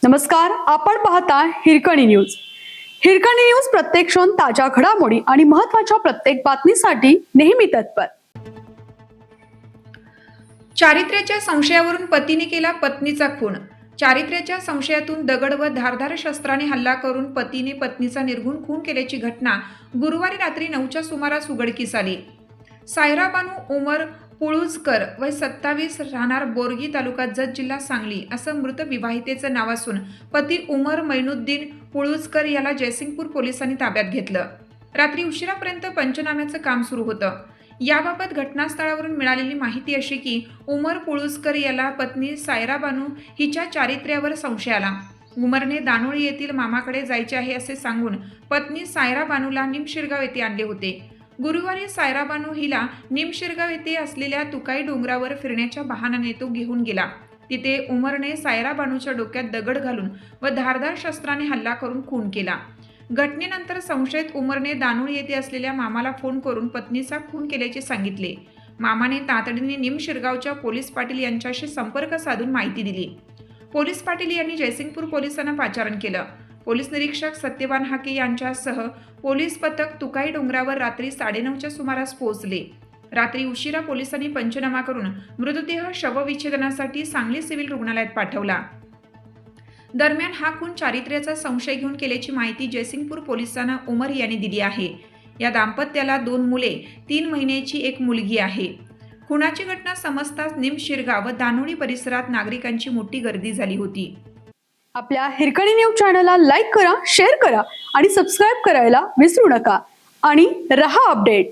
नमस्कार, आपण पाहता हिरकणी न्यूज. हिरकणी न्यूज प्रत्येक क्षण ताज्या घडामोडी आणि महत्त्वाच्या प्रत्येक बातमीसाठी नेहमी तत्पर. चारित्र्याच्या संशयावरून पतीने केला पत्नीचा खून. चारित्र्याच्या संशयातून दगड व धारदार शस्त्राने हल्ला करून पतीने पत्नीचा निर्घृण खून केल्याची घटना गुरुवारी रात्री 9च्या सुमारास उघडकीस आली. सायरा बानू उमर पुळुजकर वय 27 राहणार बोरगी तालुका जत जिल्हा सांगली असं मृत विवाहितेचं नाव असून पती उमर मैनुद्दीन पुळुजकर याला जयसिंगपूर पोलिसांनी ताब्यात घेतलं. रात्री उशिरापर्यंत पंचनाम्याचं काम सुरू होतं. याबाबत घटनास्थळावरून मिळालेली माहिती अशी की उमर पुळुजकर याला पत्नी सायरा बानू हिच्या चारित्र्यावर संशय आला. उमरने दानोळी येथील मामाकडे जायचे आहे असे सांगून पत्नी सायरा बानूला निमशिरगाव येथे आणले होते. गुरुवारी सायरा बानू हिला निमशिरगाव येथे असलेल्या तुकाई डोंगरावर फिरण्याच्या बहाण्याने तो घेऊन गेला. तिथे उमरने सायरा बानूच्या डोक्यात दगड घालून व धारदार शस्त्राने हल्ला करून खून केला. घटनेनंतर संशयित उमरने दानोळी येथे असलेल्या मामाला फोन करून पत्नीचा खून केल्याचे सांगितले. मामाने तातडीने निमशिरगावच्या पोलीस पाटील यांच्याशी संपर्क साधून माहिती दिली. पोलीस पाटील यांनी जयसिंगपूर पोलिसांना पाचारण केलं. पोलीस निरीक्षक सत्यवान हाके यांच्यासह पोलीस पथक तुकाई डोंगरावर रात्री 9:30च्या सुमारास पोहोचले. रात्री उशिरा पोलिसांनी पंचनामा करून मृतदेह शवविच्छेदनासाठी सांगली सिव्हिल रुग्णालयात पाठवला. दरम्यान हा खून चारित्र्याचा संशय घेऊन केल्याची माहिती जयसिंगपूर पोलिसांना उमर यांनी दिली आहे. या दाम्पत्याला 2 मुले, 3 महिन्याची एक मुलगी आहे. खुनाची घटना समजताच निमशिरगाव व दानोळी परिसरात नागरिकांची मोठी गर्दी झाली होती. आपल्या हिरकणी न्यूज चॅनलला लाईक करा, शेअर करा आणि सबस्क्राईब करायला विसरू नका आणि रहा अपडेट.